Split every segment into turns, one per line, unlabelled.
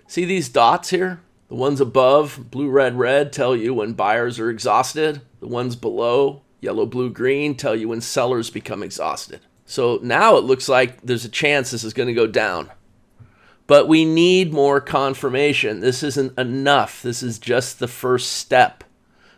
See these dots here? The ones above, blue, red, red, tell you when buyers are exhausted. The ones below, yellow, blue, green, tell you when sellers become exhausted. So now it looks like there's a chance this is going to go down. But we need more confirmation. This isn't enough. This is just the first step.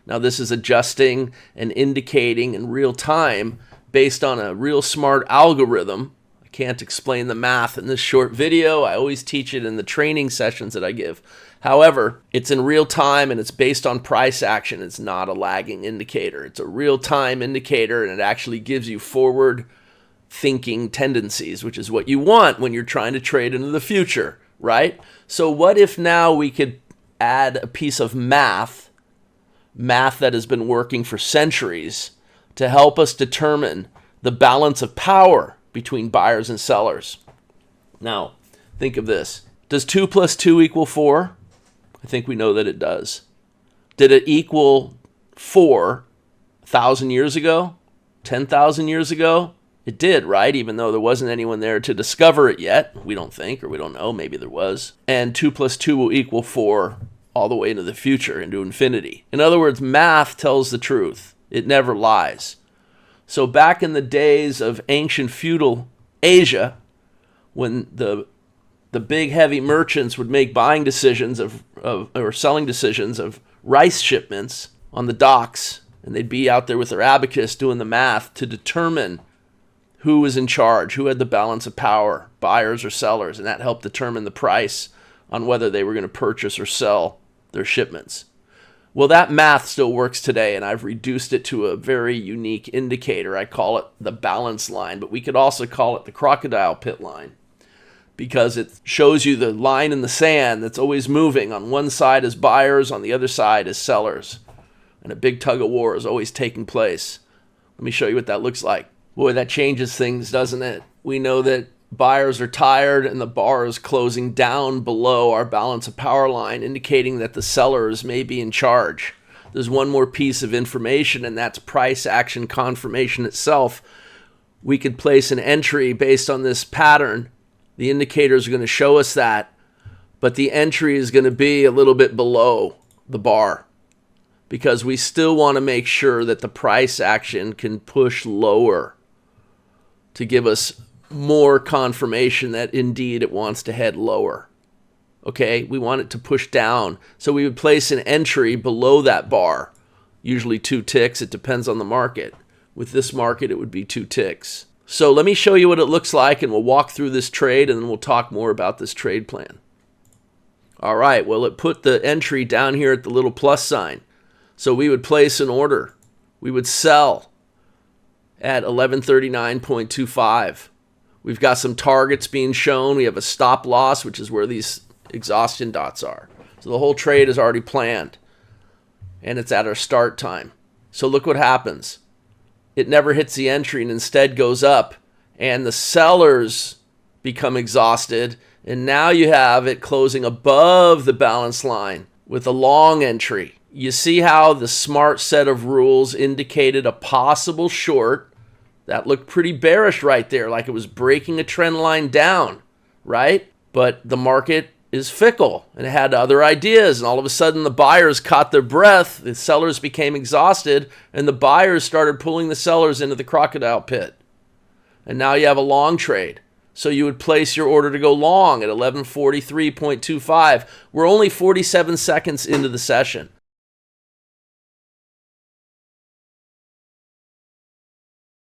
Now this is adjusting and indicating in real time based on a real smart algorithm. I can't explain the math in this short video. I always teach it in the training sessions that I give. However, it's in real time and it's based on price action. It's not a lagging indicator. It's a real-time indicator, and it actually gives you forward thinking tendencies, which is what you want when you're trying to trade into the future, right? So what if now we could add a piece of math that has been working for centuries to help us determine the balance of power between buyers and sellers? Now, think of this. Does 2 plus 2 equal 4? I think we know that it does. Did it equal 4 1,000 years ago? 10,000 years ago? It did, right? Even though there wasn't anyone there to discover it yet. We don't think, or we don't know. Maybe there was. And 2 plus 2 will equal 4 all the way into the future, into infinity. In other words, math tells the truth. It never lies. So back in the days of ancient feudal Asia, when the big heavy merchants would make buying decisions or selling decisions of rice shipments on the docks, and they'd be out there with their abacus doing the math to determine who was in charge, who had the balance of power, buyers or sellers, and that helped determine the price on whether they were going to purchase or sell their shipments. Well, that math still works today, and I've reduced it to a very unique indicator. I call it the balance line, but we could also call it the Crocodile Pit Line, because it shows you the line in the sand that's always moving. On one side is buyers, on the other side is sellers. And a big tug of war is always taking place. Let me show you what that looks like. Boy, that changes things, doesn't it? We know that buyers are tired and the bar is closing down below our balance of power line, indicating that the sellers may be in charge. There's one more piece of information, and that's price action confirmation itself. We could place an entry based on this pattern. The indicators are going to show us that, but the entry is going to be a little bit below the bar because we still want to make sure that the price action can push lower to give us more confirmation that indeed it wants to head lower. Okay, we want it to push down. So we would place an entry below that bar, usually 2 ticks. It depends on the market. With this market, it would be 2 ticks. So let me show you what it looks like, and we'll walk through this trade, and then we'll talk more about this trade plan. All right, well, it put the entry down here at the little plus sign. So we would place an order. We would sell at 1139.25. We've got some targets being shown. We have a stop loss, which is where these exhaustion dots are. So the whole trade is already planned, and it's at our start time. So look what happens. It never hits the entry and instead goes up, and the sellers become exhausted, and now you have it closing above the balance line with a long entry. You see how the smart set of rules indicated a possible short. That looked pretty bearish right there, like it was breaking a trend line down, right? But the market is fickle and it had other ideas, and all of a sudden the buyers caught their breath, the sellers became exhausted, and the buyers started pulling the sellers into the crocodile pit. And now you have a long trade. So you would place your order to go long at 1143.25. We're only 47 seconds into the session.